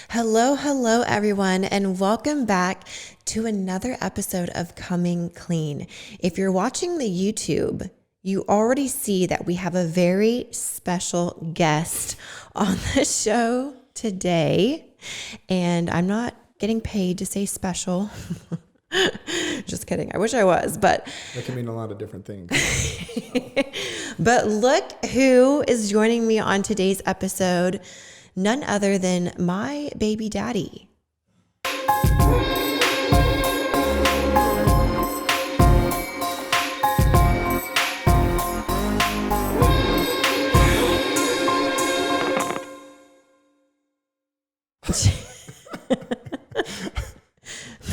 Hello, hello, everyone, and welcome back to another episode of Coming Clean. If you're watching the YouTube, you already see that we have a very special guest on the show today, and I'm not getting paid to say special. Just kidding. I wish I was, but that can mean a lot of different things. But look who is joining me on today's episode. None other than my baby daddy.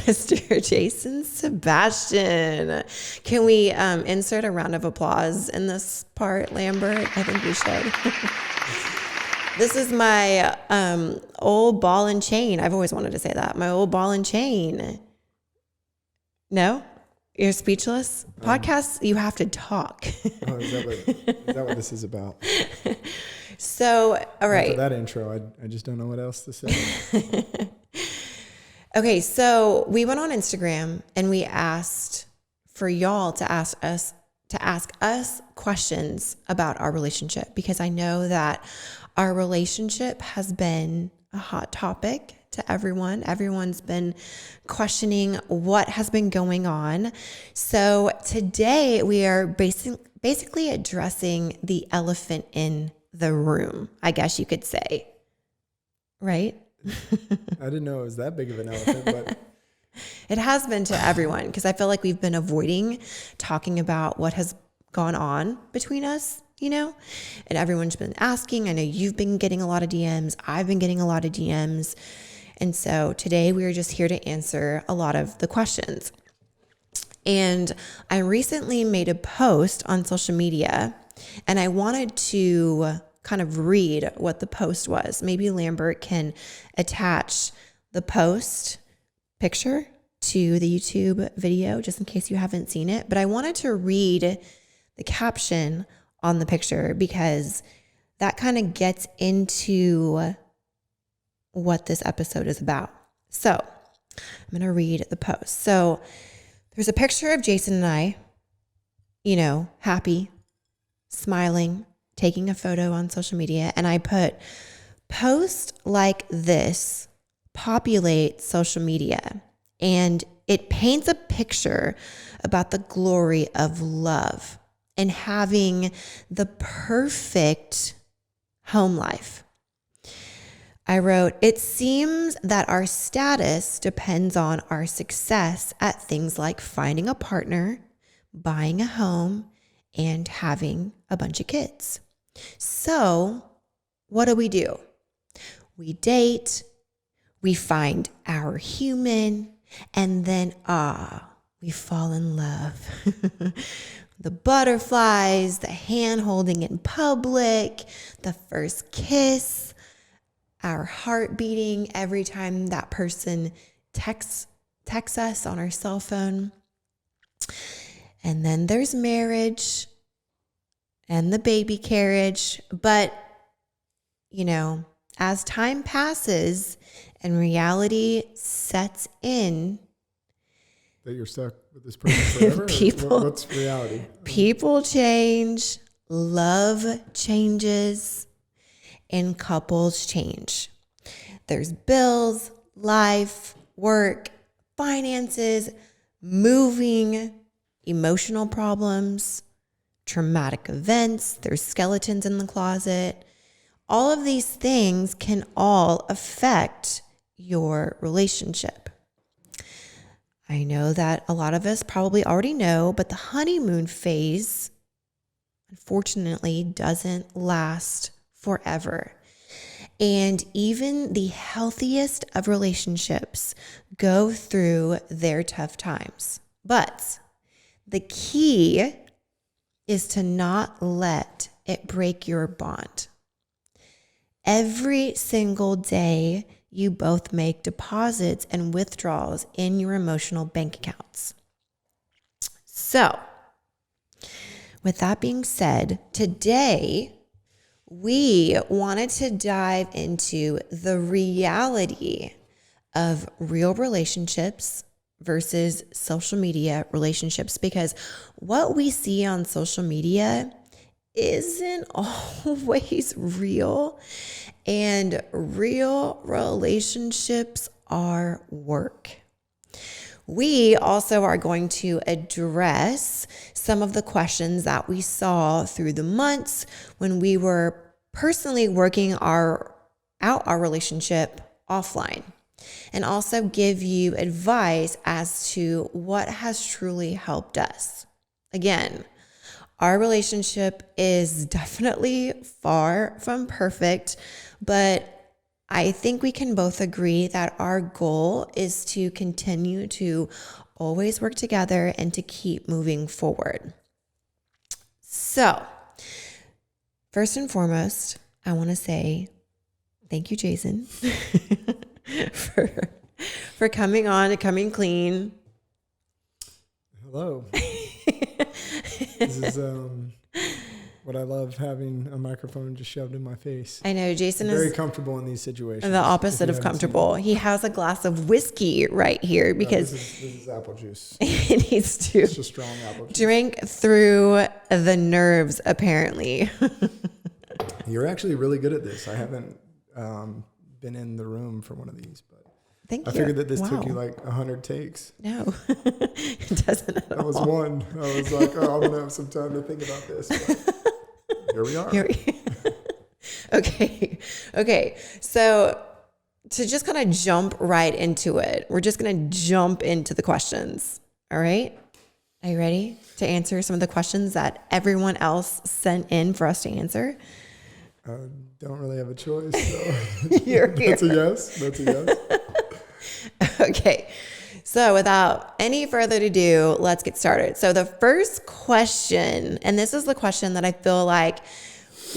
Mr. Jason Sebastian. Can we insert a round of applause in this part, Lambert? I think we should. This is my old ball and chain. I've always wanted to say that. My old ball and chain. No? You're speechless? Podcasts, you have to talk. Oh, is that what this is about? So, all right. After that intro, I just don't know what else to say. Okay, so we went on Instagram and we asked for y'all to ask us questions about our relationship, because I know that our relationship has been a hot topic to everyone. Everyone's been questioning what has been going on. So today we are basically addressing the elephant in the room, I guess you could say. Right? I didn't know it was that big of an elephant, but it has been to everyone, because I feel like we've been avoiding talking about what has gone on between us, and everyone's been asking. I know you've been getting a lot of DMs. I've been getting a lot of DMs. And so today we are just here to answer a lot of the questions. And I recently made a post on social media, and I wanted to kind of read what the post was. Maybe Lambert can attach the post picture to the YouTube video, just in case you haven't seen it. But I wanted to read the caption on the picture, because that kind of gets into what this episode is about. So I'm going to read the post. So there's a picture of Jason and I, happy, smiling, taking a photo on social media. And I put, posts like this populate social media, and it paints a picture about the glory of love and having the perfect home life. I wrote, it seems that our status depends on our success at things like finding a partner, buying a home, and having a bunch of kids. So what do? We date, we find our human, and then, we fall in love. The butterflies, the hand holding in public, the first kiss, our heart beating every time that person texts us on our cell phone. And then there's marriage and the baby carriage. But, as time passes and reality sets in, that you're stuck with this person forever? What's reality? People change, love changes, and couples change. There's bills, life, work, finances, moving, emotional problems, traumatic events. There's skeletons in the closet. All of these things can all affect your relationship. I know that a lot of us probably already know, but the honeymoon phase, unfortunately, doesn't last forever. And even the healthiest of relationships go through their tough times. But the key is to not let it break your bond. Every single day, you both make deposits and withdrawals in your emotional bank accounts. So, with that being said, today we wanted to dive into the reality of real relationships versus social media relationships, because what we see on social media isn't always real, and real relationships are work. We also are going to address some of the questions that we saw through the months when we were personally working out our relationship offline, and also give you advice as to what has truly helped us. Again, our relationship is definitely far from perfect, but I think we can both agree that our goal is to continue to always work together and to keep moving forward. So, first and foremost, I want to say thank you, Jason, for coming on and coming clean. Hello. This is what I love, having a microphone just shoved in my face. I know Jason very is comfortable in these situations. The opposite of comfortable. He has a glass of whiskey right here because this is apple juice. He needs to it's just strong apple juice. Drink through the nerves, apparently. You're actually really good at this. I haven't been in the room for one of these, but Thank you. I figured that this took you like 100 takes. No, it doesn't at all. That was one. I was like, oh, I'm going to have some time to think about this. But here we are. Okay. So to just kind of jump right into it, we're just going to jump into the questions. All right. Are you ready to answer some of the questions that everyone else sent in for us to answer? I don't really have a choice. So. That's a yes. That's a yes. Okay. So without any further ado, let's get started. So the first question, and this is the question that I feel like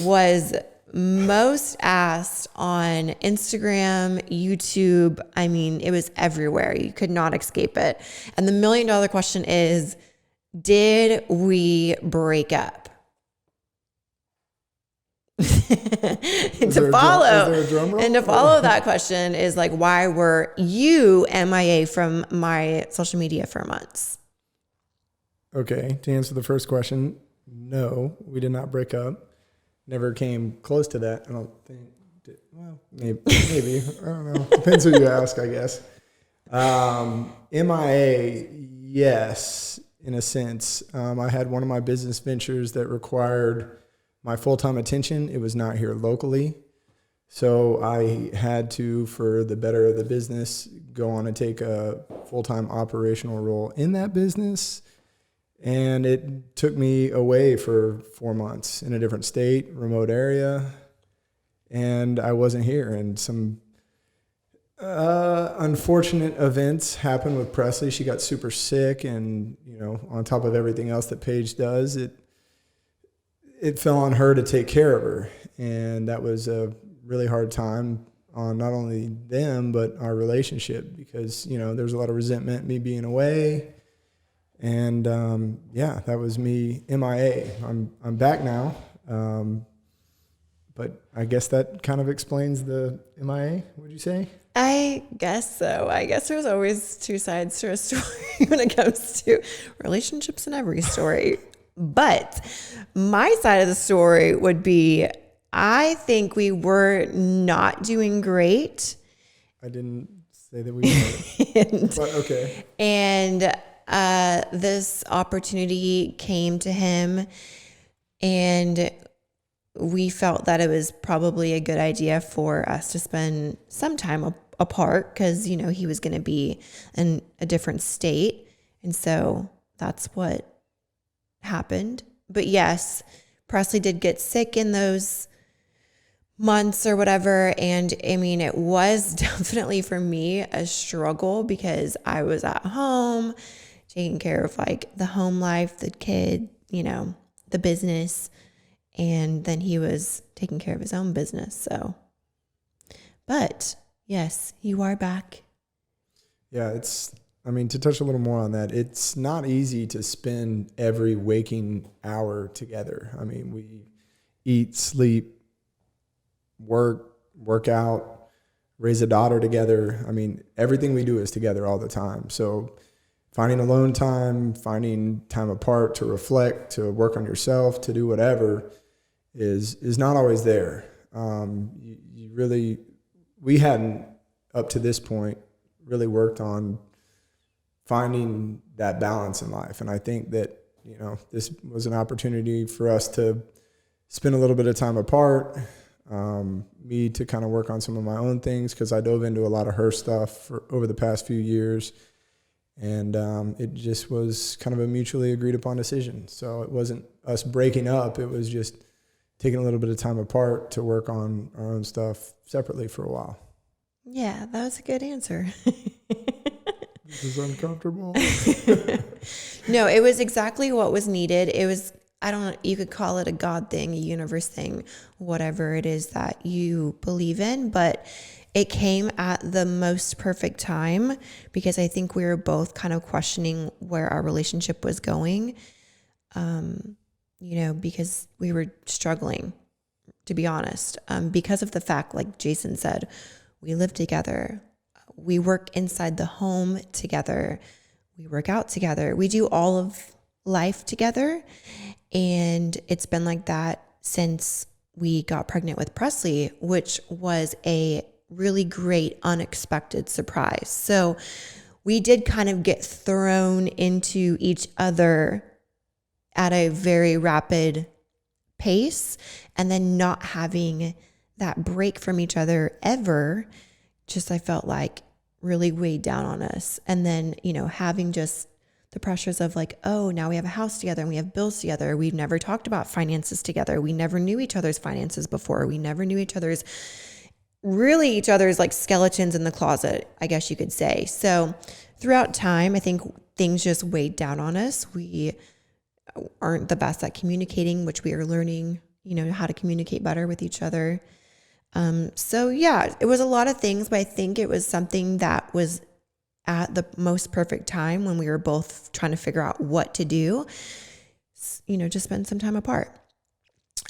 was most asked on Instagram, YouTube. I mean, it was everywhere. You could not escape it. And the $1 million question is, did we break up? To follow that question is like, why were you MIA from my social media for months? Okay, to answer the first question, no, we did not break up. Never came close to that. I don't think. Well, maybe. I don't know. Depends who you ask, I guess. MIA, yes, in a sense. I had one of my business ventures that required my full-time attention. It was not here locally. So I had to, for the better of the business, go on and take a full-time operational role in that business. And it took me away for 4 months in a different state, remote area. And I wasn't here. And some unfortunate events happened with Presley. She got super sick. And, on top of everything else that Paige does, it fell on her to take care of her. And that was a really hard time on not only them, but our relationship, because, there's a lot of resentment, me being away. And, that was me MIA. I'm back now. But I guess that kind of explains the MIA, would you say? I guess so. I guess there's always two sides to a story when it comes to relationships in every story. But my side of the story would be, I think we were not doing great. I didn't say that we were. But okay. And this opportunity came to him, and we felt that it was probably a good idea for us to spend some time apart because, he was going to be in a different state. And so that's what happened. But yes, Presley did get sick in those months or whatever. And I mean, it was definitely for me a struggle because I was at home taking care of like the home life, the kid, the business. And then he was taking care of his own business. So, but yes, you are back. Yeah, to touch a little more on that, it's not easy to spend every waking hour together. I mean, we eat, sleep, work out, raise a daughter together. I mean, everything we do is together all the time. So finding alone time, finding time apart to reflect, to work on yourself, to do whatever is not always there. We hadn't up to this point really worked on finding that balance in life. And I think that, this was an opportunity for us to spend a little bit of time apart, me to kind of work on some of my own things, because I dove into a lot of her stuff over the past few years. And it just was kind of a mutually agreed upon decision. So it wasn't us breaking up. It was just taking a little bit of time apart to work on our own stuff separately for a while. Yeah, that was a good answer. This is uncomfortable. No, it was exactly what was needed. It was, I don't know, you could call it a God thing, a universe thing, whatever it is that you believe in, but it came at the most perfect time, because I think we were both kind of questioning where our relationship was going, because we were struggling, to be honest, because of the fact, like Jason said, we live together. We work inside the home together. We work out together. We do all of life together. And it's been like that since we got pregnant with Presley, which was a really great, unexpected surprise. So we did kind of get thrown into each other at a very rapid pace, and then not having that break from each other ever, just I felt like really weighed down on us. And then, having just the pressures of like, oh, now we have a house together and we have bills together. We've never talked about finances together. We never knew each other's finances before. We never knew each other's like skeletons in the closet, I guess you could say. So throughout time, I think things just weighed down on us. We aren't the best at communicating, which we are learning, how to communicate better with each other. So yeah, it was a lot of things, but I think it was something that was at the most perfect time when we were both trying to figure out what to do, just spend some time apart.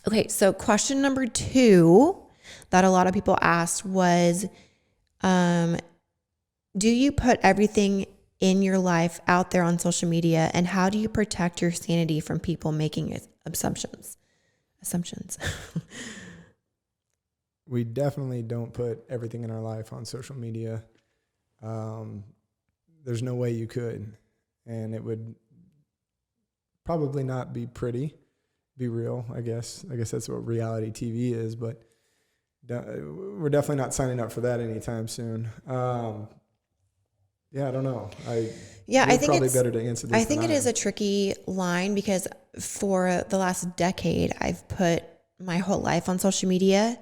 Okay. So question number 2 that a lot of people asked was, do you put everything in your life out there on social media, and how do you protect your sanity from people making assumptions? We definitely don't put everything in our life on social media. There's no way you could, and it would probably not be pretty, be real, I guess. I guess that's what reality TV is, but we're definitely not signing up for that anytime soon. Yeah, I don't know. I think probably it's better to answer this. I think it is a tricky line, because for the last decade, I've put my whole life on social media.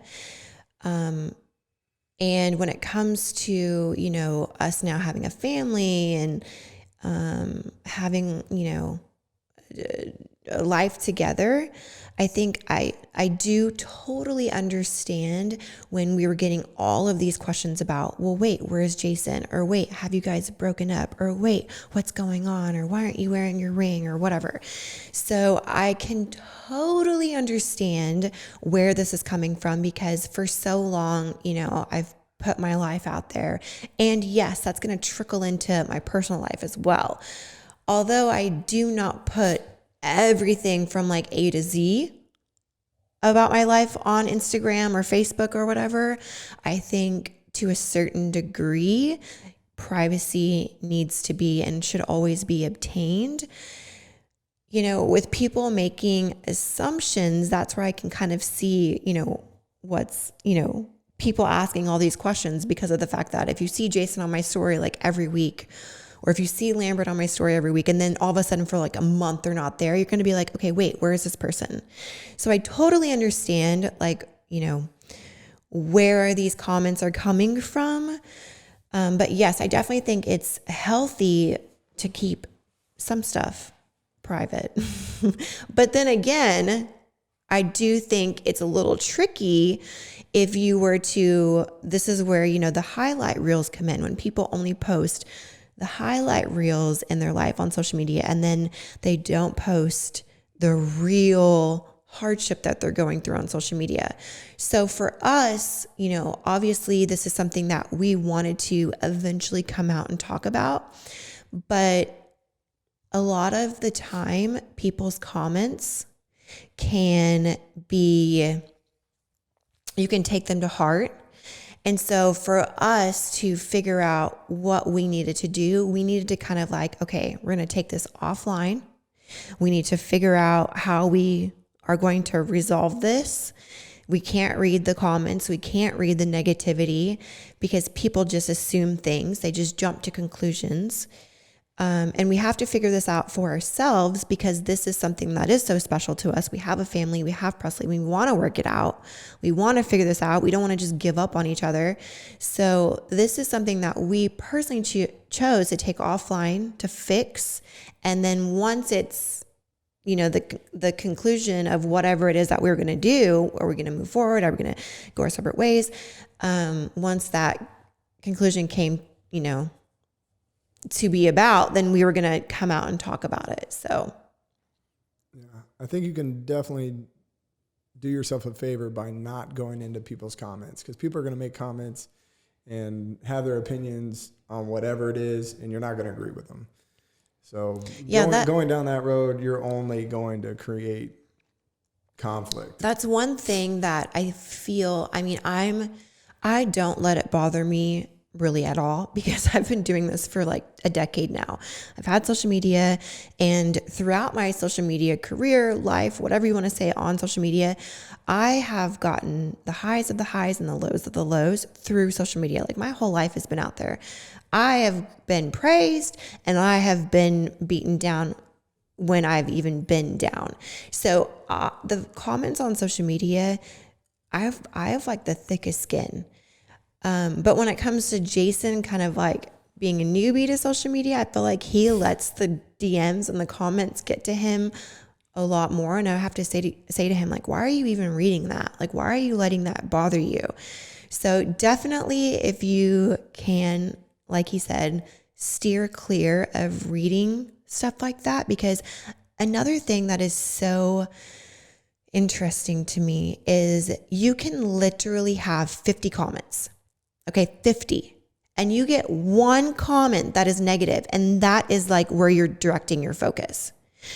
And when it comes to, us now having a family and having, a life together, I think I do totally understand when we were getting all of these questions about, well, wait, where's Jason? Or wait, have you guys broken up? Or wait, what's going on? Or why aren't you wearing your ring? Or whatever. So I can totally understand where this is coming from, because for so long, I've put my life out there. And yes, that's going to trickle into my personal life as well. Although I do not put everything from like A to Z about my life on Instagram or Facebook or whatever, I think to a certain degree, privacy needs to be and should always be obtained. With people making assumptions, that's where I can kind of see, what's, people asking all these questions, because of the fact that if you see Jason on my story like every week, or if you see Lambert on my story every week, and then all of a sudden for like a month they're not there, you're going to be like, okay, wait, where is this person? So I totally understand, like, where these comments are coming from. But yes, I definitely think it's healthy to keep some stuff private. But then again, I do think it's a little tricky if you were to, this is where, the highlight reels come in, when people only post the highlight reels in their life on social media, and then they don't post the real hardship that they're going through on social media. So for us, you know, obviously this is something that we wanted to eventually come out and talk about, but a lot of the time people's comments can be, you can take them to heart. And so for us to figure out what we needed to do, we needed to kind of like, okay, we're going to take this offline. We need to figure out how we are going to resolve this. We can't read the comments. We can't read the negativity because people just assume things. They just jump to conclusions. And we have to figure this out for ourselves because this is something that is so special to us. We have a family, we have Presley, we want to work it out. We want to figure this out. We don't want to just give up on each other. So this is something that we personally chose to take offline to fix. And then once it's, you know, the conclusion of whatever it is that we're going to do, are we going to move forward? Are we going to go our separate ways? Once that conclusion came, you know, to be about, then we were going to come out and talk about it. So yeah, I think you can definitely do yourself a favor by not going into people's comments, because people are going to make comments and have their opinions on whatever it is, and you're not going to agree with them. So yeah, going down that road, you're only going to create conflict. That's one thing that I feel, I mean, I don't let it bother me really at all because I've been doing this for like a decade now. I've had social media, and throughout my social media career, life, whatever you want to say on social media, I have gotten the highs of the highs and the lows of the lows through social media. Like my whole life has been out there. I have been praised and I have been beaten down when I've even been down. So the comments on social media, I have like the thickest skin. But when it comes to Jason kind of like being a newbie to social media, I feel like he lets the DMs and the comments get to him a lot more. And I have to say to him, like, why are you even reading that? Like, why are you letting that bother you? So definitely if you can, like he said, steer clear of reading stuff like that, because another thing that is so interesting to me is you can literally have 50 comments. Okay, 50. And you get one comment that is negative, and that is like where you're directing your focus.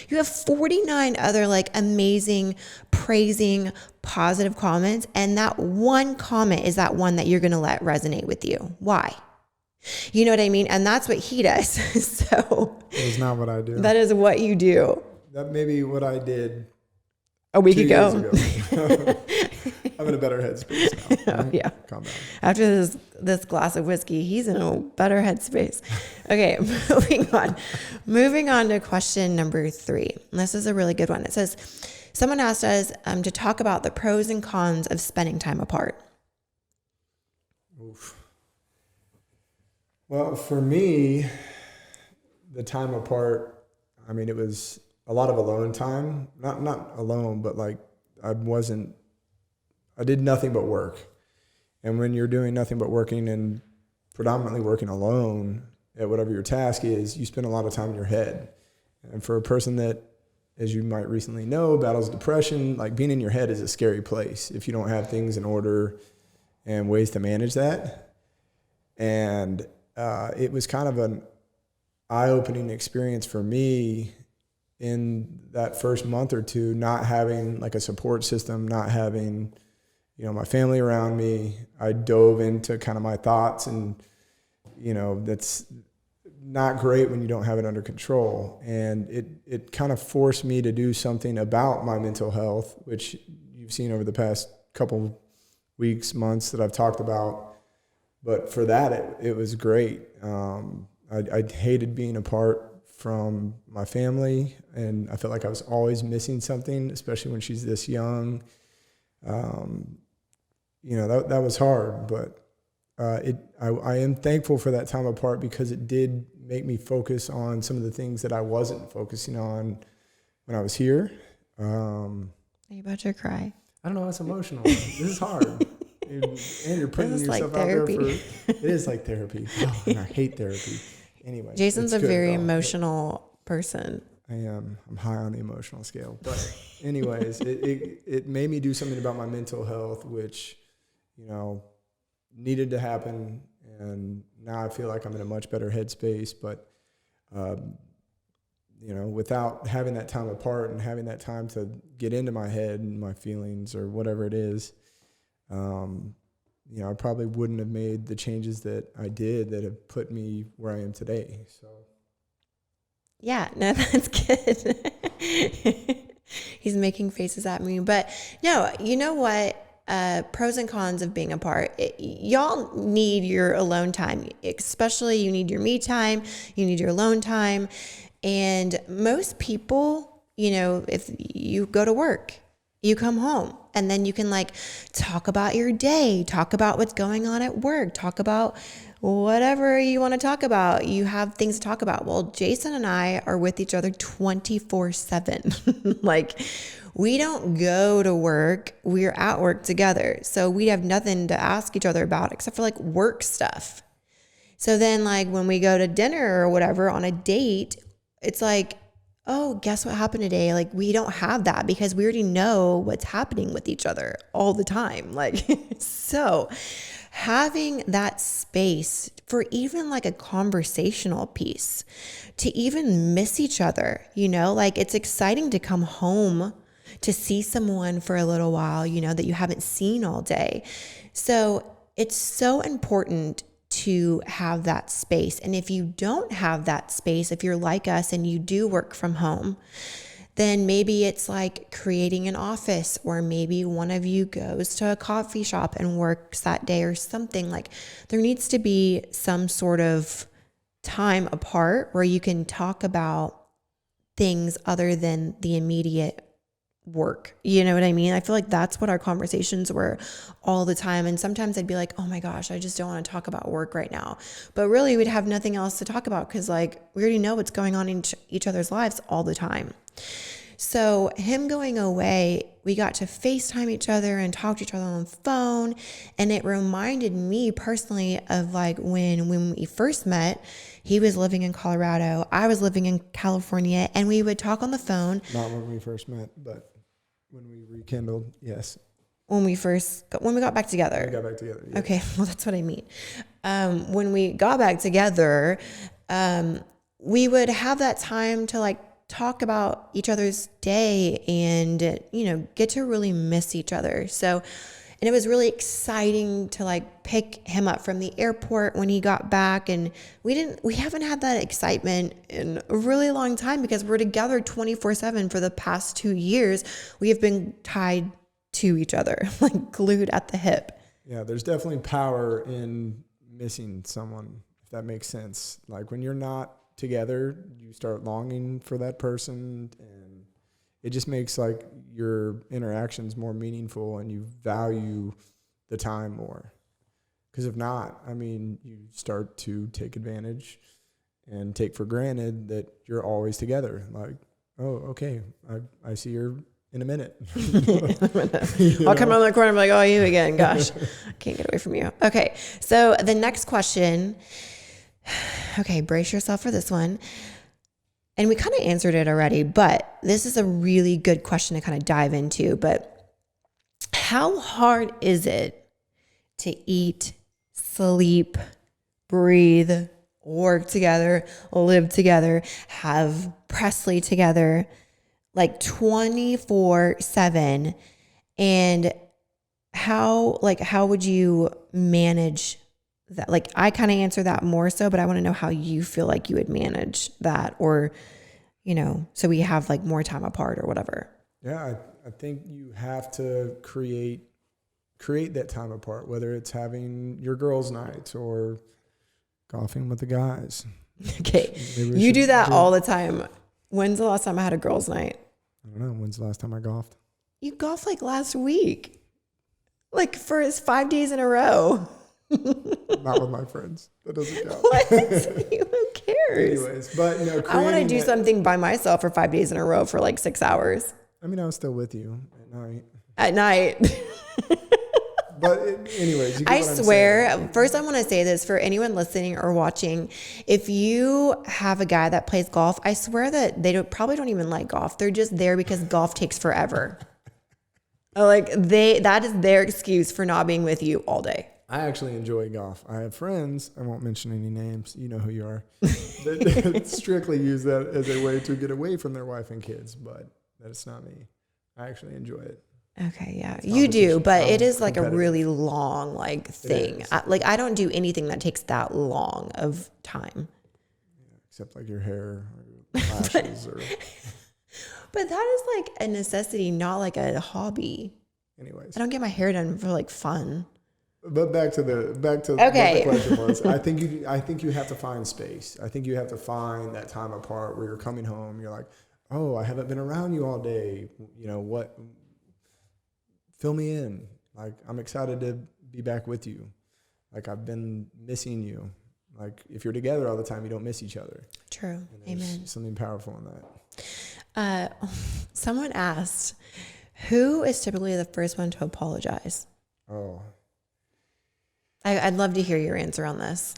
You have 49 other like amazing, praising, positive comments, and that one comment is that one that you're going to let resonate with you. Why? You know what I mean? And that's what he does. So it's not what I do. That is what you do. That may be what I did a week ago. I'm in a better headspace now. Oh, yeah. Calm down. After this glass of whiskey, he's in a better headspace. Okay, moving on to question number 3. And this is a really good one. It says, someone asked us to talk about the pros and cons of spending time apart. Oof. Well, for me, the time apart, I mean, it was a lot of alone time. Not alone, but like I did nothing but work. And when you're doing nothing but working and predominantly working alone at whatever your task is, you spend a lot of time in your head. And for a person that, as you might recently know, battles depression, like being in your head is a scary place if you don't have things in order and ways to manage that. And it was kind of an eye-opening experience for me in that first month or two, not having like a support system, not having, you know, my family around me. I dove into kind of my thoughts, and, you know, that's not great when you don't have it under control. And it kind of forced me to do something about my mental health, which you've seen over the past couple weeks, months that I've talked about. But for that, it was great. I hated being apart from my family, and I felt like I was always missing something, especially when she's this young. You know, that was hard, but I am thankful for that time apart because it did make me focus on some of the things that I wasn't focusing on when I was here. Are you about to cry? I don't know. It's emotional. This is hard. And you're putting yourself like out there therapy. It is like therapy. Oh, and I hate therapy. Anyway, Jason's a good, very though. emotional person. I'm high on the emotional scale. But anyways, it made me do something about my mental health, which, you know, needed to happen. And now I feel like I'm in a much better headspace. But, you know, without having that time apart and having that time to get into my head and my feelings or whatever it is, you know, I probably wouldn't have made the changes that I did that have put me where I am today. So. Yeah, no, that's good. He's making faces at me. But no, you know what? Pros and cons of being apart. Y'all need your alone time, especially you need your me time, you need your alone time. And most people, you know, if you go to work, you come home and then you can like talk about your day, talk about what's going on at work, talk about whatever you want to talk about. You have things to talk about. Well, Jason and I are with each other 24/7. Like, we don't go to work. We're at work together. So we have nothing to ask each other about except for like work stuff. So then like when we go to dinner or whatever on a date, it's like, oh, guess what happened today? Like, we don't have that because we already know what's happening with each other all the time. Like, so having that space for even like a conversational piece to even miss each other, you know, like it's exciting to come home to see someone for a little while, you know, that you haven't seen all day. So it's so important to have that space. And if you don't have that space, if you're like us and you do work from home, then maybe it's like creating an office, or maybe one of you goes to a coffee shop and works that day or something. Like, there needs to be some sort of time apart where you can talk about things other than the immediate work. You know what I mean? I feel like that's what our conversations were all the time. And sometimes I'd be like, oh my gosh, I just don't want to talk about work right now. But really we'd have nothing else to talk about because like we already know what's going on in each other's lives all the time. So him going away, we got to FaceTime each other and talk to each other on the phone. And it reminded me personally of like when we first met. He was living in Colorado, I was living in California, and we would talk on the phone. Not when we first met, but when we rekindled, yes. When we got back together. We got back together. Yes. Okay, well, that's what I mean. When we got back together, we would have that time to like talk about each other's day and, you know, get to really miss each other. So, and it was really exciting to like pick him up from the airport when he got back. And we haven't had that excitement in a really long time because we're together 24/7 for the past 2 years. We have been tied to each other, like glued at the hip. Yeah, there's definitely power in missing someone, if that makes sense. Like when you're not together, you start longing for that person, and it just makes like your interactions more meaningful and you value the time more. Because if not, I mean, you start to take advantage and take for granted that you're always together. Like, oh, okay, I see her in a minute. I'll come around the corner and be like, oh, you again. Gosh, I can't get away from you. Okay, so the next question. Okay, brace yourself for this one. And we kind of answered it already, but this is a really good question to kind of dive into. But how hard is it to eat, sleep, breathe, work together, live together, have Presley together, like 24/7? And how would you manage that? Like, I kind of answer that more so, but I want to know how you feel like you would manage that, or, you know, so we have like more time apart or whatever. Yeah, I think you have to create that time apart, whether it's having your girls' nights or golfing with the guys. Okay, you do that all the time. When's the last time I had a girls' night? I don't know. When's the last time I golfed? You golfed like last week, like for 5 days in a row. Not with my friends. That doesn't count. What? Who cares? Anyways, but you know, I want to do something by myself for 5 days in a row for like 6 hours. I mean, I was still with you at night. At night. But anyways, you get I what I'm swear, saying. first I want to say this for anyone listening or watching. If you have a guy that plays golf, I swear that they probably don't even like golf. They're just there because golf takes forever. That is their excuse for not being with you all day. I actually enjoy golf. I have friends, I won't mention any names, you know who you are, that strictly use that as a way to get away from their wife and kids, but that's not me. I actually enjoy it. Okay, yeah, you do, but it is like a really long thing. I don't do anything that takes that long of time. Yeah, except like your hair or your lashes or... But that is like a necessity, not like a hobby. Anyways. I don't get my hair done for like fun. But back to okay. what the question was. I think you have to find space. I think you have to find that time apart where you're coming home. You're like, oh, I haven't been around you all day. You know what? Fill me in. Like, I'm excited to be back with you. Like, I've been missing you. Like, if you're together all the time, you don't miss each other. True. Amen. Something powerful in that. Someone asked, who is typically the first one to apologize? Oh. I'd love to hear your answer on this.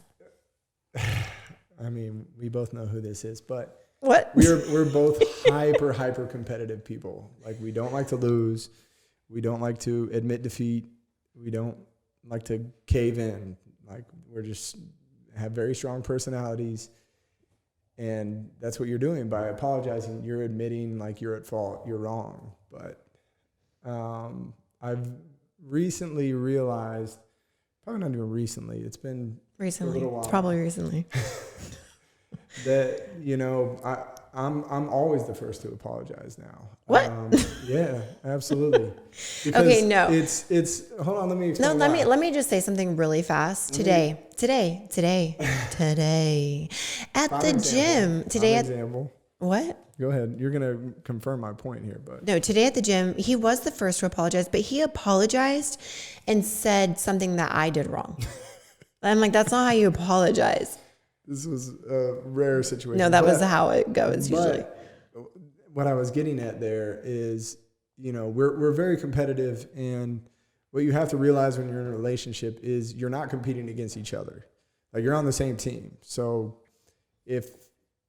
I mean, we both know who this is, but what? We're both hyper competitive people. Like, we don't like to lose. We don't like to admit defeat. We don't like to cave in. Like, we're just have very strong personalities. And that's what you're doing by apologizing. You're admitting like you're at fault, you're wrong. But I've recently realized, probably not even recently, it's been recently. A little while. It's probably recently. That, you know, I'm always the first to apologize now. What? Yeah, absolutely. Because okay, no. It's hold on, let me explain. No, let me just say something really fast. Today. At the gym. Today at example. What? Go ahead. You're gonna confirm my point here, but no, today at the gym, he was the first to apologize, but he apologized and said something that I did wrong. I'm like, that's not how you apologize. This was a rare situation. No, that was how it goes usually. What I was getting at there is, you know, we're very competitive, and what you have to realize when you're in a relationship is you're not competing against each other. Like, you're on the same team. So if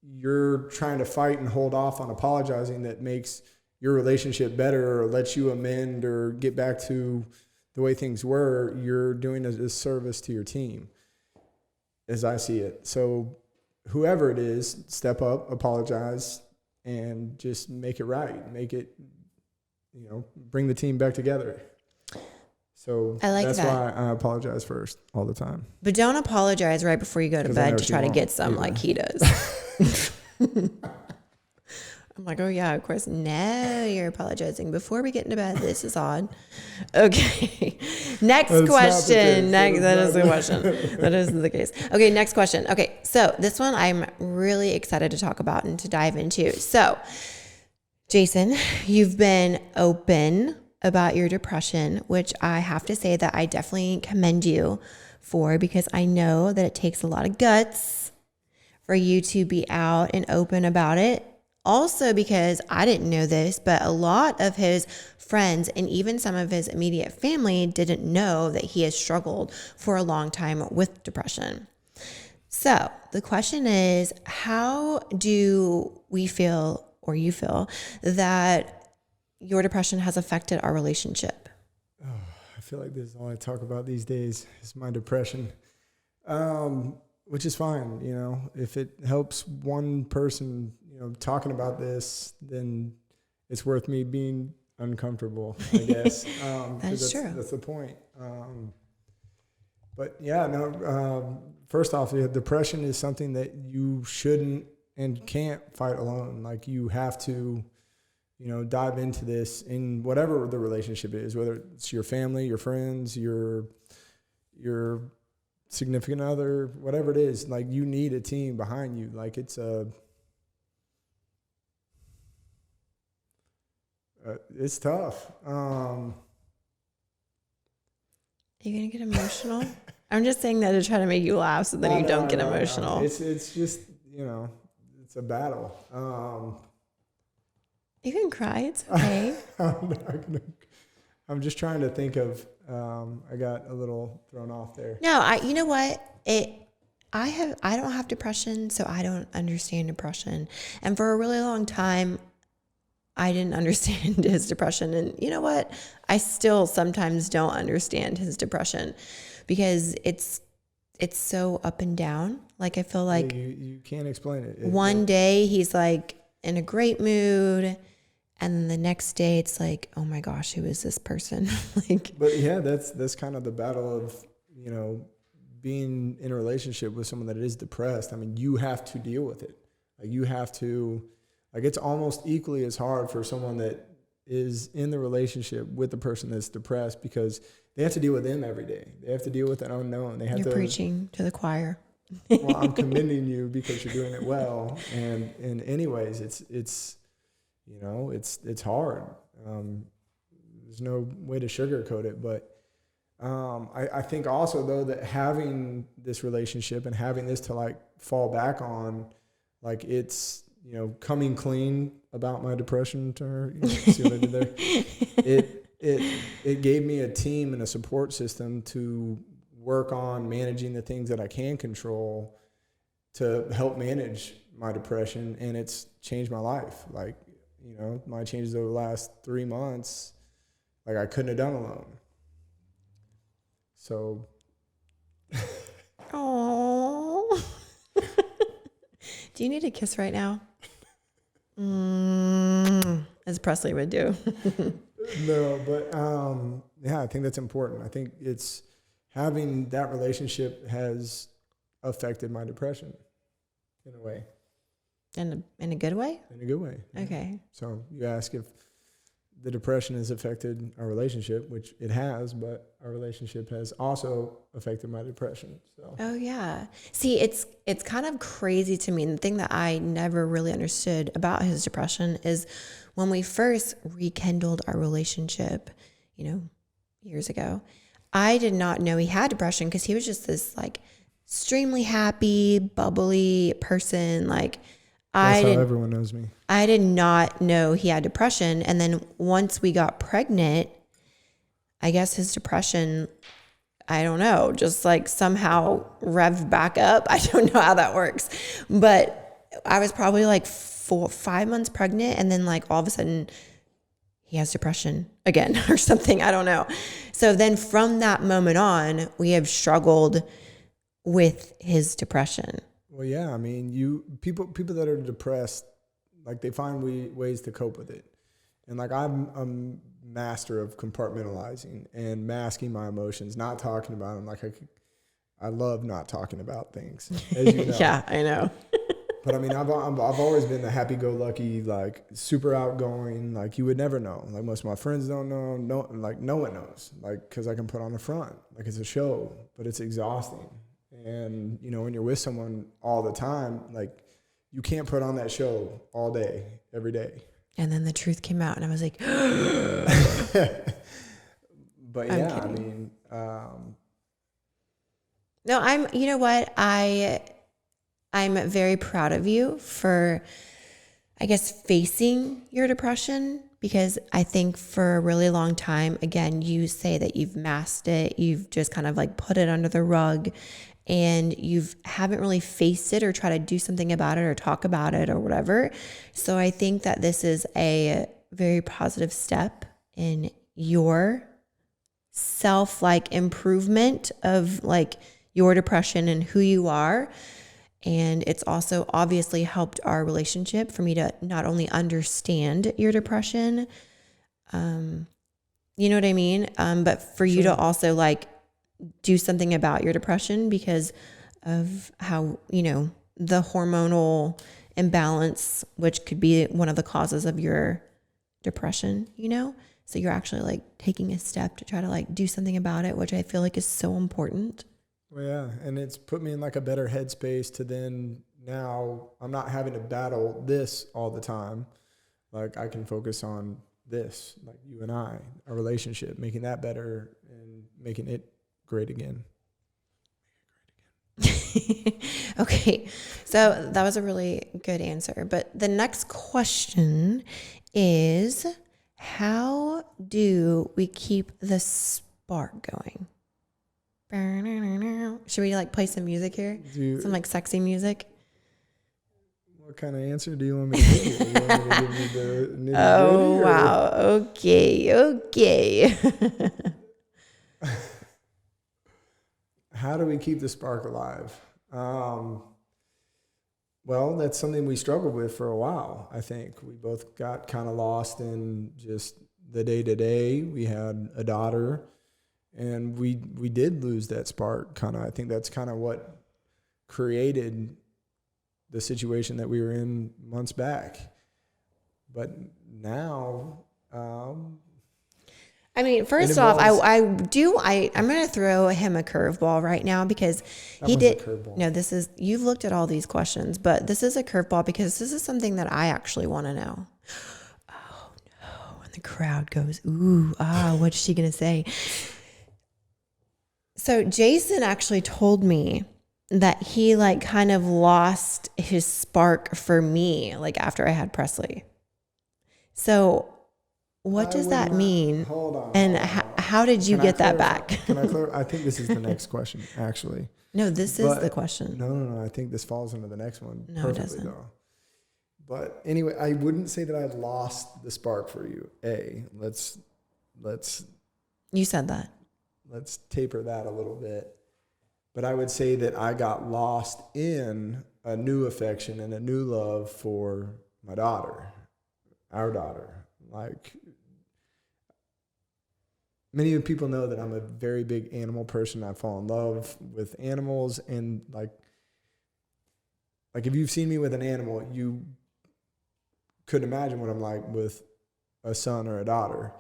you're trying to fight and hold off on apologizing that makes your relationship better or lets you amend or get back to the way things were, you're doing a disservice to your team, as I see it. So whoever it is, step up, apologize, and just make it right. Make it, you know, bring the team back together. So that's why I apologize first all the time. But don't apologize right before you go to bed to try to get some like he does. I'm like, oh yeah, of course. No, you're apologizing before we get into bed. This is odd. Okay. Next question. That is the question. That is the case. Okay, next question. Okay, so this one I'm really excited to talk about and to dive into. So, Jason, you've been open about your depression, which I have to say that I definitely commend you for, because I know that it takes a lot of guts for you to be out and open about it. Also, because I didn't know this, but a lot of his friends and even some of his immediate family didn't know that he has struggled for a long time with depression. So the question is, how do we feel, or you feel, that your depression has affected our relationship? Oh, I feel like this is all I talk about these days is my depression, which is fine. You know, if it helps one person, you know, talking about this, then it's worth me being uncomfortable, I guess. That's true. That's the point. But yeah, no, first off, depression is something that you shouldn't and can't fight alone. Like, you have to, you know, dive into this in whatever the relationship is, whether it's your family, your friends, your significant other, whatever it is. Like, you need a team behind you. Like, it's it's tough. Are you gonna get emotional? I'm just saying that to try to make you laugh, so that you don't get emotional. No. It's just, you know, it's a battle. You can cry. It's okay. I'm not gonna. I'm just trying to think of, I got a little thrown off there. No, you know what? I don't have depression, so I don't understand depression. And for a really long time, I didn't understand his depression. And you know what? I still sometimes don't understand his depression because it's so up and down. Like I feel like you can't explain it. One day he's like in a great mood, and the next day it's like, oh my gosh, who is this person? Like, but yeah, that's kind of the battle of, you know, being in a relationship with someone that is depressed. I mean, you have to deal with it. Like you have to, like it's almost equally as hard for someone that is in the relationship with the person that's depressed because they have to deal with them every day. They have to deal with an unknown. They have you're preaching to the choir. Well, I'm commending you because you're doing it well. And anyways, it's you know, it's hard. There's no way to sugarcoat it, but I think also though that having this relationship and having this to like fall back on, like it's, you know, coming clean about my depression to her. You know, see what I did there? It gave me a team and a support system to work on managing the things that I can control to help manage my depression, and it's changed my life. Like, you know, my changes over the last 3 months, like I couldn't have done alone. So. Oh. Do you need a kiss right now? As Presley would do. No, but yeah, I think that's important. I think it's having that relationship has affected my depression in a way. In a good way? In a good way. Yeah. Okay. So you ask if the depression has affected our relationship, which it has, but our relationship has also affected my depression. So. Oh yeah. See, it's kind of crazy to me. And the thing that I never really understood about his depression is when we first rekindled our relationship, you know, years ago, I did not know he had depression because he was just this like extremely happy, bubbly person. Like That's how everyone knows me. I did not know he had depression. And then once we got pregnant, I guess his depression, I don't know, just like somehow revved back up. I don't know how that works. But I was probably like 5 months pregnant. And then like all of a sudden he has depression again or something. I don't know. So then from that moment on, we have struggled with his depression. Well, yeah, I mean, people that are depressed, like they find ways to cope with it. And like I'm a master of compartmentalizing and masking my emotions, not talking about them. Like I love not talking about things, as you know. Yeah, I know. But I mean, I've always been the happy-go-lucky, like super outgoing. Like you would never know. Like most of my friends don't know. No, like no one knows. Like because I can put on a front. Like it's a show, but it's exhausting. And you know, when you're with someone all the time, like you can't put on that show all day, every day. And then the truth came out, and I was like, but yeah, I mean, no, you know what? I'm very proud of you for, I guess, facing your depression, because I think for a really long time, again, you say that you've masked it. You've just kind of like put it under the rug, and you haven't really faced it or try to do something about it or talk about it or whatever. So I think that this is a very positive step in your self improvement of like your depression and who you are. And it's also obviously helped our relationship for me to not only understand your depression, you know what I mean? But for you to also like do something about your depression because of how, you know, the hormonal imbalance, which could be one of the causes of your depression, you know? So you're actually like taking a step to try to like do something about it, which I feel like is so important. Well, yeah. And it's put me in like a better headspace to then now I'm not having to battle this all the time. Like I can focus on this, like you and I, our relationship, making that better and making it great again. Okay. So that was a really good answer. But the next question is, How do we keep the spark going? Should we like play some music here? Some like sexy music? What kind of answer do you want me to give you? You want me to give you the nitty-gritty? Oh, wow. Okay. How do we keep the spark alive? Well, that's something we struggled with for a while. I think we both got kind of lost in just the day-to-day. We had a daughter, and we did lose that spark. Kind of, I think that's kind of what created the situation that we were in months back. But now, I mean, first off, I'm going to throw him a curveball right now because he did. No, you've looked at all these questions, but this is a curveball because this is something that I actually want to know. Oh no. And the crowd goes, ooh, what's she going to say? So Jason actually told me that he like kind of lost his spark for me, like after I had Presley. So what does that mean? Hold on. And how did you get that back? Can I clarify? I think this is the next question, actually. No, this is the question. No. I think this falls into the next one. No, it doesn't. Though. But anyway, I wouldn't say that I lost the spark for you. Let's. You said that. Let's taper that a little bit. But I would say that I got lost in a new affection and a new love for my daughter, our daughter. Like, many people know that I'm a very big animal person. I fall in love with animals, and like if you've seen me with an animal, you could imagine what I'm like with a son or a daughter.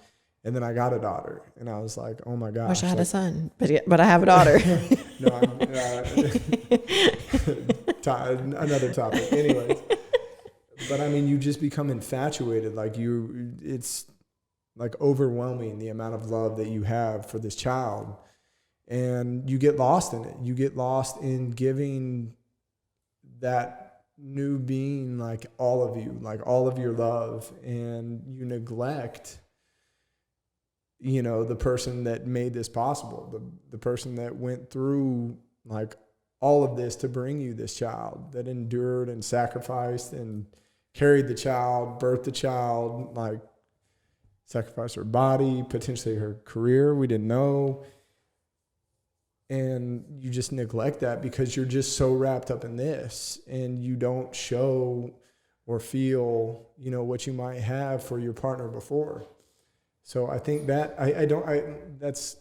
And then I got a daughter, and I was like, oh my gosh. Wish I had a son, but I have a daughter. No, another topic. Anyways. But I mean, you just become infatuated. Like it's like overwhelming the amount of love that you have for this child. And you get lost in it. You get lost in giving that new being like all of you, like all of your love. And you neglect, the person that made this possible, the person that went through like all of this to bring you this child, that endured and sacrificed and carried the child, birthed the child, like sacrificed her body, potentially her career. We didn't know. And you just neglect that because you're just so wrapped up in this, and you don't show or feel, what you might have for your partner before. So I think that that's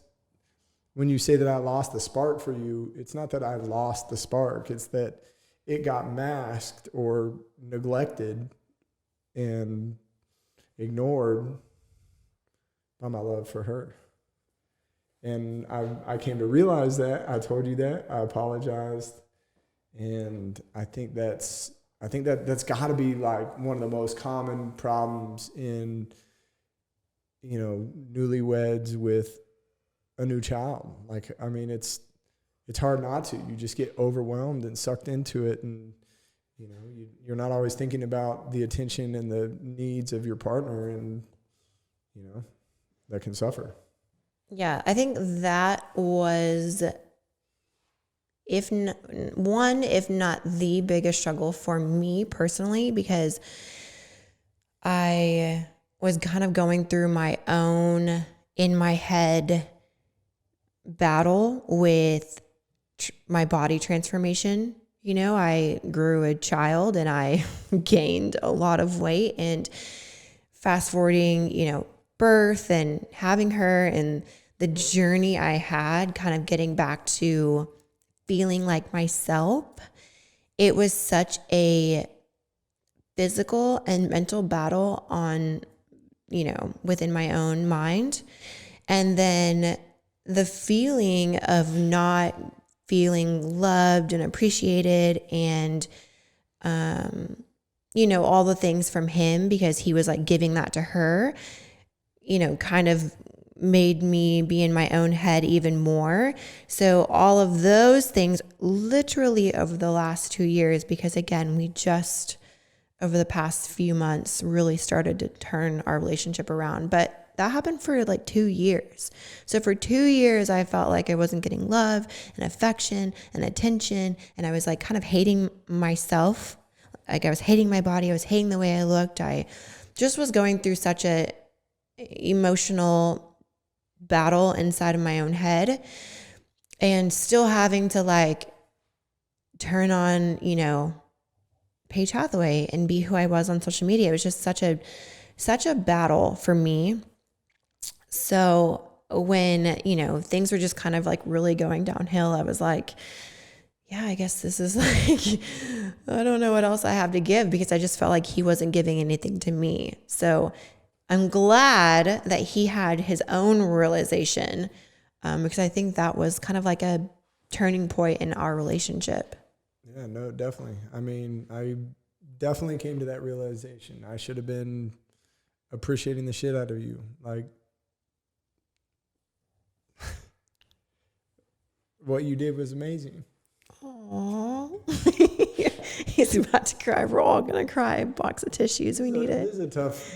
when you say that I lost the spark for you, it's not that I lost the spark. It's that it got masked or neglected and ignored by my love for her. And I came to realize that. I told you that. I apologized. And I think that's got to be like one of the most common problems in, newlyweds with a new child. Like, I mean, it's hard not to. You just get overwhelmed and sucked into it, and you're not always thinking about the attention and the needs of your partner, and that can suffer. Yeah, I think that was if not the biggest struggle for me personally, because I was kind of going through my own in my head battle with my body transformation. I grew a child and I gained a lot of weight, and fast forwarding, birth and having her and the journey I had kind of getting back to feeling like myself, it was such a physical and mental battle on, within my own mind. And then the feeling of not feeling loved and appreciated and, all the things from him, because he was like giving that to her, kind of made me be in my own head even more. So all of those things literally over the last 2 years, because again, we just over the past few months really started to turn our relationship around. But that happened for like 2 years. So for 2 years, I felt like I wasn't getting love and affection and attention. And I was like kind of hating myself. Like I was hating my body. I was hating the way I looked. I just was going through such a emotional battle inside of my own head, and still having to like turn on, you know, Paige Hathaway and be who I was on social media. It was just such a battle for me. So when, you know, things were just kind of like really going downhill, I was like, yeah, I guess this is like, I don't know what else I have to give, because I just felt like he wasn't giving anything to me. So I'm glad that he had his own realization, because I think that was kind of like a turning point in our relationship. Yeah, no, definitely. I mean, I definitely came to that realization. I should have been appreciating the shit out of you. Like, what you did was amazing. Aww. He's about to cry. We're all going to cry. Box of tissues. We need it. It is a tough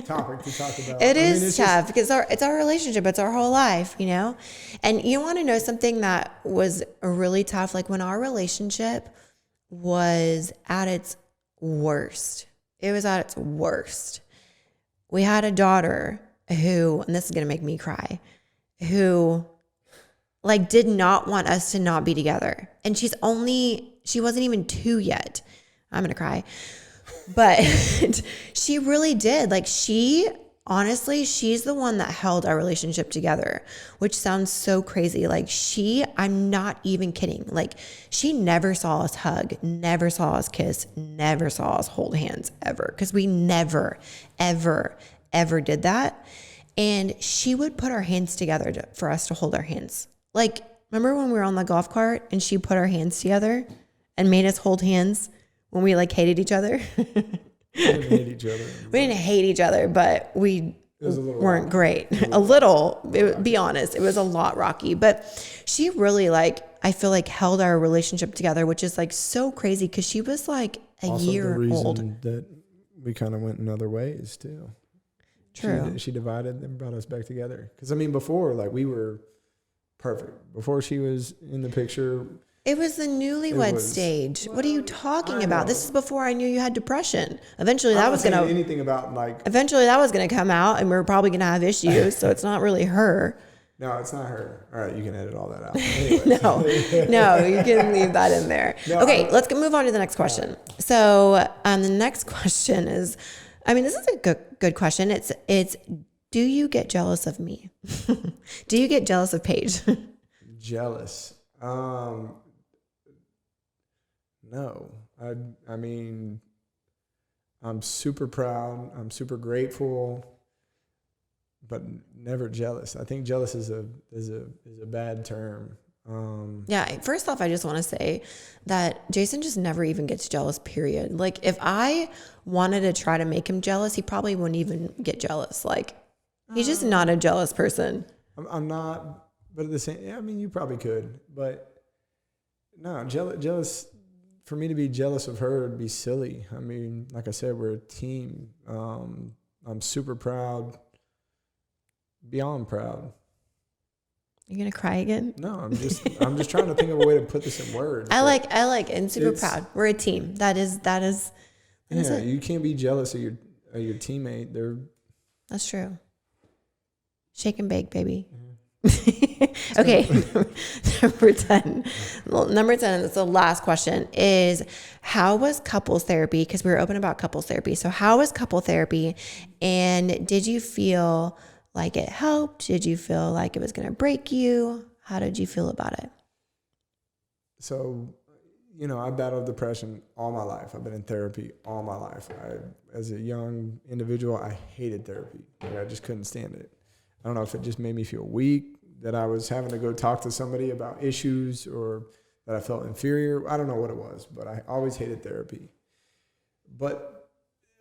topic to talk about. It is tough because it's our relationship. It's our whole life, you know? And you want to know something that was really tough? Like when our relationship was at its worst, it was at its worst. We had a daughter who, and this is going to make me cry, who like did not want us to not be together. And she wasn't even 2 yet. I'm going to cry. But she really did. Like honestly, she's the one that held our relationship together, which sounds so crazy. Like I'm not even kidding. Like she never saw us hug, never saw us kiss, never saw us hold hands ever. Cause we never, ever, ever did that. And she would put our hands together for us to hold our hands. Like, remember when we were on the golf cart and she put our hands together and made us hold hands when we like hated each other? We didn't hate each other. We didn't hate each other, but we weren't great. Be honest, it was a lot rocky. But she really like, I feel like held our relationship together, which is like so crazy because she was like also year the reason old. That we kind of went in other ways too. True. She divided and brought us back together. Because I mean, before like we were perfect. Before she was in the picture. It was the newlywed stage. What are you talking about? This is before I knew you had depression. Eventually that was gonna anything about like. Eventually that was gonna come out, and we were probably gonna have issues. So it's not really her. No, it's not her. All right, you can edit all that out. Anyways. No, you can leave that in there. No, okay, let's move on to the next question. So the next question is, I mean, this is a good question. It's do you get jealous of me? Do you get jealous of Paige? Jealous? No. I mean, I'm super proud. I'm super grateful, but never jealous. I think jealous is a bad term. Yeah. First off, I just want to say that Jason just never even gets jealous, period. Like if I wanted to try to make him jealous, he probably wouldn't even get jealous. Like he's just not a jealous person. I'm not, but at the same, I mean, you probably could, but no, jealous. For me to be jealous of her would be silly. I mean, like I said, we're a team. I'm super proud, beyond proud. You're gonna cry again? No, I'm just trying to think of a way to put this in words. I like, and super proud. We're a team. That is yeah, you can't be jealous of your teammate. That's true. Shake and bake, baby. Okay, number 10. Number 10, that's the last question, is how was couples therapy? Because we were open about couples therapy. So how was couple therapy? And did you feel like it helped? Did you feel like it was going to break you? How did you feel about it? So, I battled depression all my life. I've been in therapy all my life. As a young individual, I hated therapy. I just couldn't stand it. I don't know if it just made me feel weak, that I was having to go talk to somebody about issues, or that I felt inferior. I don't know what it was, but I always hated therapy. But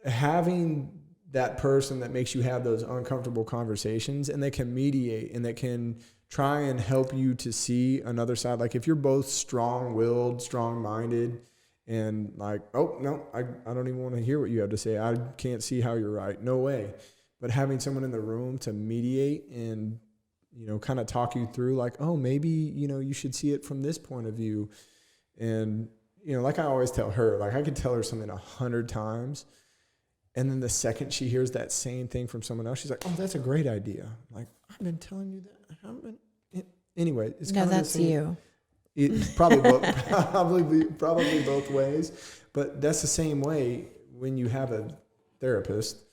having that person that makes you have those uncomfortable conversations and that can mediate and that can try and help you to see another side. Like if you're both strong-willed, strong-minded, and like, oh no, I don't even want to hear what you have to say. I can't see how you're right. No way. But having someone in the room to mediate and, you know, kind of talk you through like, oh, maybe, you know, you should see it from this point of view. And, you know, like I always tell her, like I could tell her something 100 times. And then the second she hears that same thing from someone else, she's like, oh, that's a great idea. Like, I've been telling you that. I haven't been. Anyway, it's No, kind of that's you. It's probably probably both ways. But that's the same way when you have a therapist,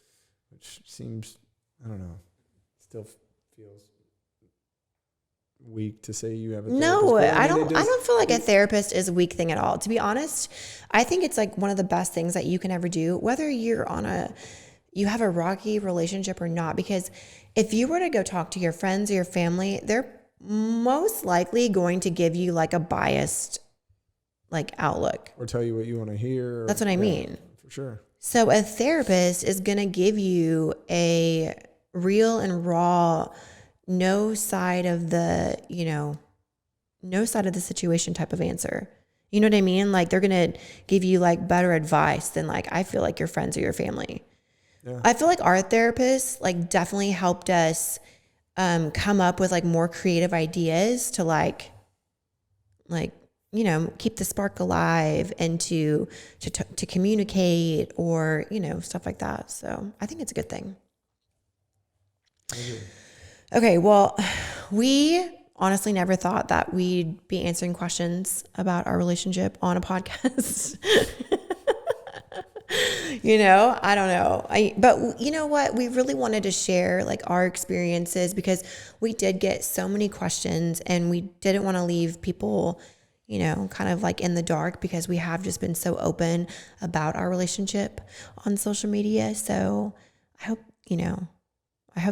which seems, I don't know, still feels weak to say you have a therapist. No, I don't feel like a therapist is a weak thing at all. To be honest, I think it's like one of the best things that you can ever do, whether you have a rocky relationship or not, because if you were to go talk to your friends or your family, they're most likely going to give you like a biased like outlook. Or tell you what you want to hear. That's what I mean. For sure. So a therapist is going to give you a real and raw, no side of the situation type of answer. You know what I mean? Like they're going to give you like better advice than like, I feel like your friends or your family. Yeah. I feel like our therapists like definitely helped us come up with like more creative ideas to like, you know, keep the spark alive and to communicate or, you know, stuff like that. So I think it's a good thing. Okay. Well, we honestly never thought that we'd be answering questions about our relationship on a podcast. You know, I don't know. But you know what? We really wanted to share like our experiences because we did get so many questions and we didn't want to leave people, you know, kind of like in the dark because we have just been so open about our relationship on social media. So I hope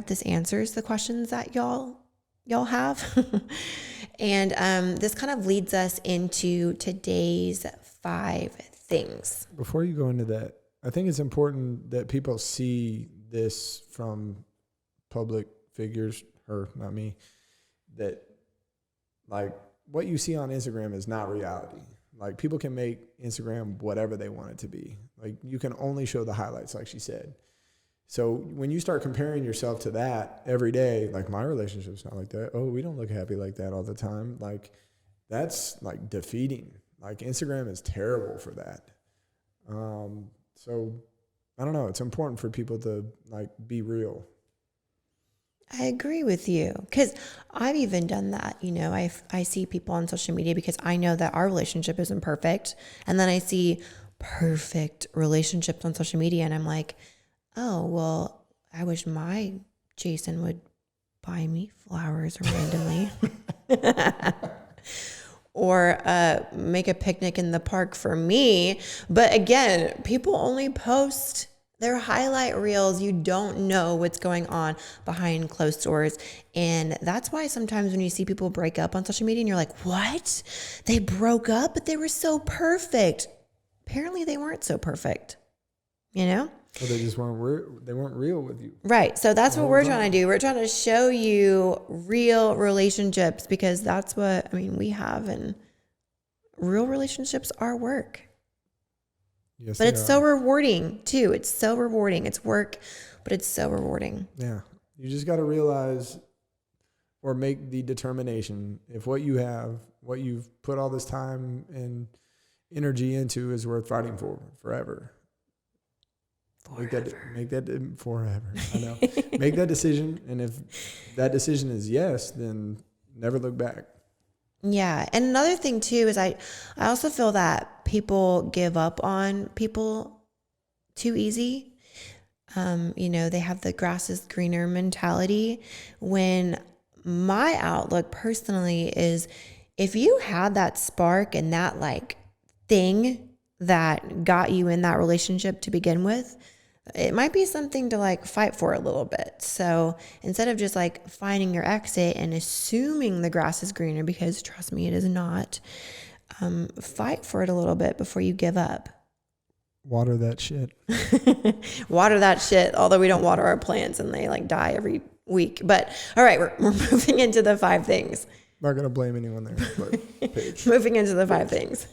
this answers the questions that y'all have. And this kind of leads us into today's 5 things. Before you go into that, I think it's important that people see this from public figures, her, not me, that like what you see on Instagram is not reality. Like people can make Instagram whatever they want it to be. Like you can only show the highlights, like she said. So when you start comparing yourself to that every day, like my relationship's not like that. Oh, we don't look happy like that all the time. Like that's like defeating. Like Instagram is terrible for that. So I don't know. It's important for people to like be real. I agree with you because I've even done that. You know, I see people on social media because I know that our relationship isn't perfect. And then I see perfect relationships on social media and I'm like, oh, well, I wish my Jason would buy me flowers randomly. Or make a picnic in the park for me. But again, people only post their highlight reels. You don't know what's going on behind closed doors. And that's why sometimes when you see people break up on social media and you're like, what? They broke up, but they were so perfect. Apparently they weren't so perfect, you know? Well, they just weren't real with you. Right. So that's what we're trying to do. We're trying to show you real relationships because that's what, I mean, we have, and real relationships are work. Yes, but it's so rewarding too. It's so rewarding. It's work, but it's so rewarding. Yeah. You just got to realize or make the determination if what you have, what you've put all this time and energy into is worth fighting for forever. Make that forever. I know. Make that decision, and if that decision is yes, then never look back. Yeah, and another thing too is I also feel that people give up on people too easy. You know, they have the grass is greener mentality. When my outlook personally is, if you had that spark and that like thing that got you in that relationship to begin with, it might be something to like fight for a little bit. So instead of just like finding your exit and assuming the grass is greener, because trust me, it is not, fight for it a little bit before you give up. Water that shit. Water that shit. Although we don't water our plants and they like die every week. But all right, we're moving into the 5 things. Not going to blame anyone there. But moving into the 5 things.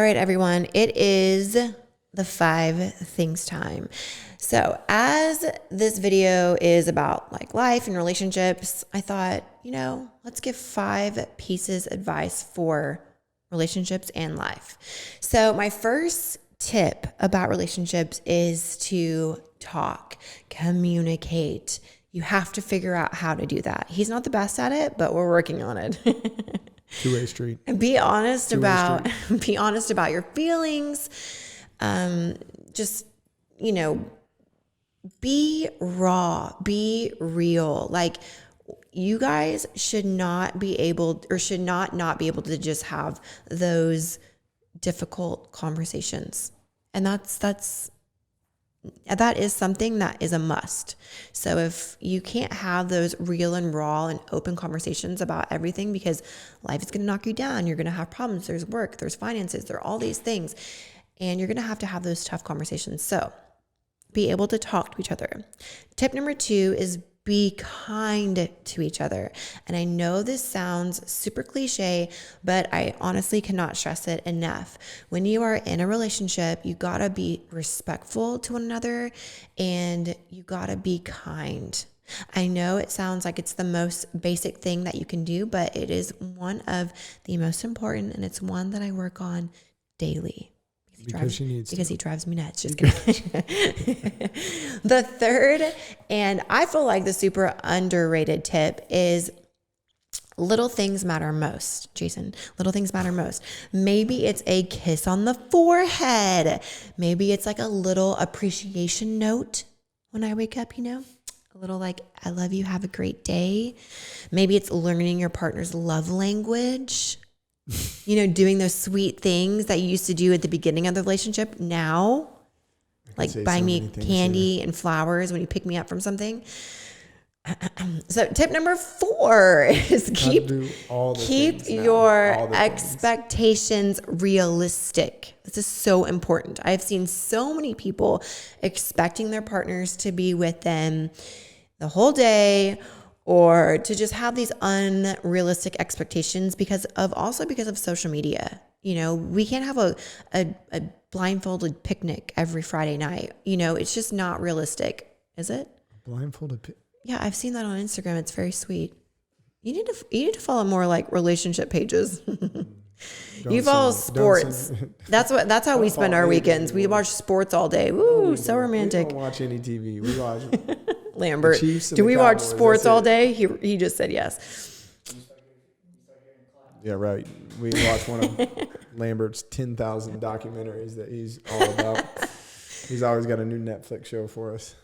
All right, everyone. It is the 5 things time. So as this video is about like life and relationships, I thought, let's give 5 pieces of advice for relationships and life. So my first tip about relationships is to talk, communicate. You have to figure out how to do that. He's not the best at it, but we're working on it. Two-way street. And be honest about your feelings. Just, be raw, be real. Like, you guys should not be able to just have those difficult conversations. And that is something that is a must. So if you can't have those real and raw and open conversations about everything, because life is going to knock you down, you're going to have problems. There's work, there's finances, there are all these things. And you're going to have those tough conversations. So be able to talk to each other. Tip number 2 is be kind to each other. And I know this sounds super cliche, but I honestly cannot stress it enough. When you are in a relationship, you gotta be respectful to one another and you gotta be kind. I know it sounds like it's the most basic thing that you can do, but it is one of the most important, and it's one that I work on daily. Because he drives me nuts. Just kidding. The third, and I feel like the super underrated tip, is little things matter most. Jason, little things matter most. Maybe it's a kiss on the forehead. Maybe it's like a little appreciation note when I wake up, a little like, I love you, have a great day. Maybe it's learning your partner's love language. Doing those sweet things that you used to do at the beginning of the relationship. Now, like buy me candy and flowers when you pick me up from something. So tip number 4 is keep your expectations realistic. This is so important. I've seen so many people expecting their partners to be with them the whole day, or to just have these unrealistic expectations because of social media. We can't have a blindfolded picnic every Friday night. It's just not realistic, is it? Blindfolded picnic? Yeah, I've seen that on Instagram. It's very sweet. You need to follow more like relationship pages. You follow sports. That's how we spend our weekends. We watch sports all day. Woo, so romantic. We don't watch any TV. We watch Lambert. Do we watch sports all day? He just said yes. Yeah, right. We watch one of Lambert's 10,000 documentaries that he's all about. He's always got a new Netflix show for us.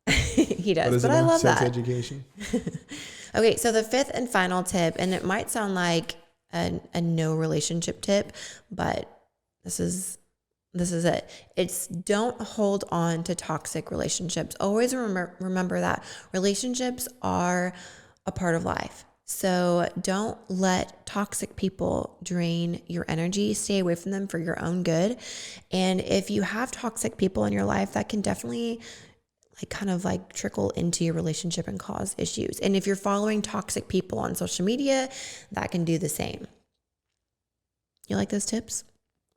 He does, but I love that. Sex education. Okay, so the 5th and final tip, and it might sound like a no relationship tip, but this is it. It's don't hold on to toxic relationships. Always remember that relationships are a part of life. So don't let toxic people drain your energy. Stay away from them for your own good. And if you have toxic people in your life, that can definitely trickle into your relationship and cause issues. And if you're following toxic people on social media, that can do the same. You like those tips?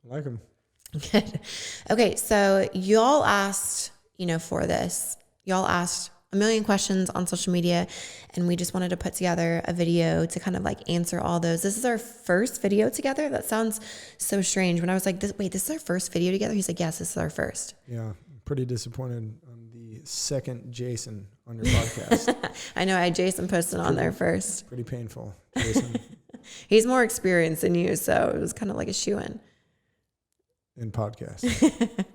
I like them. Good. Okay, so y'all asked, for this, y'all asked a million questions on social media, and we just wanted to put together a video to kind of answer all those. This is our first video together. That sounds so strange. When I was like, this is our first video together? He's like, yes, this is our first. Yeah, pretty disappointed on the second Jason on your podcast. I know, I had Jason posted on there first. Pretty painful, Jason. He's more experienced than you, so it was kind of like a shoo-in. In podcasts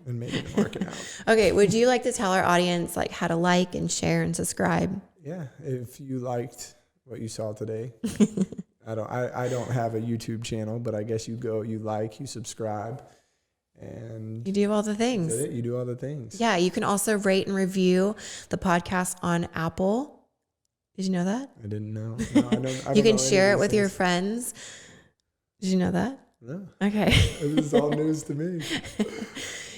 and maybe in market out. Okay, would you like to tell our audience how to like and share and subscribe? Yeah, if you liked what you saw today. I don't have a YouTube channel, but I guess you subscribe, and you do all the things. That's it. You do all the things. Yeah, you can also rate and review the podcast on Apple. Did you know that? I didn't know. No, I don't you can share it with your friends. Did you know that? No. Okay. This is all news to me.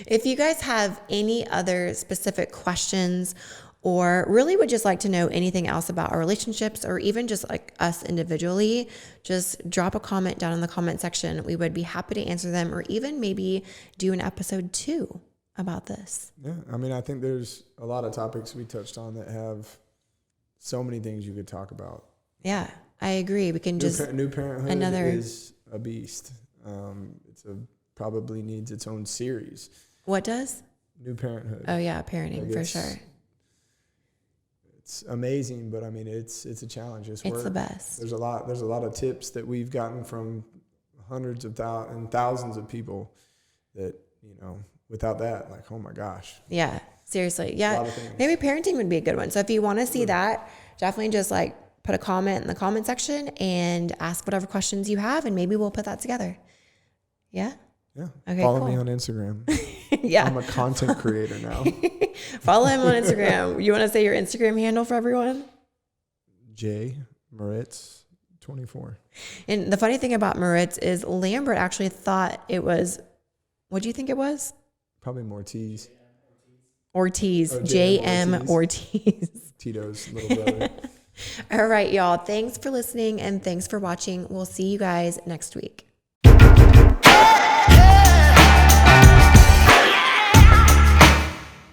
If you guys have any other specific questions or really would just like to know anything else about our relationships or even just like us individually, just drop a comment down in the comment section. We would be happy to answer them, or even maybe do an episode 2 about this. Yeah. I mean, I think there's a lot of topics we touched on that have so many things you could talk about. Yeah, I agree. We can just new parenthood another is a beast. Probably needs its own series. What does? New parenthood. Oh yeah, parenting for sure. It's amazing, but I mean, it's a challenge. It's the best. There's a lot of tips that we've gotten from hundreds of thousands of people that, you know, without that, like, oh my gosh. Yeah, seriously. Yeah, maybe parenting would be a good one. So if you want to see that, definitely just like put a comment in the comment section and ask whatever questions you have, and maybe we'll put that together. Yeah. Yeah. Okay. Follow me on Instagram. Yeah. I'm a content creator now. Follow him on Instagram. You want to say your Instagram handle for everyone? J Moritz 24. And the funny thing about Moritz is Lambert actually thought it was, what do you think it was? Probably Mortiz. Ortiz. Oh, J.M. Ortiz. Tito's little brother. All right, y'all. Thanks for listening and thanks for watching. We'll see you guys next week.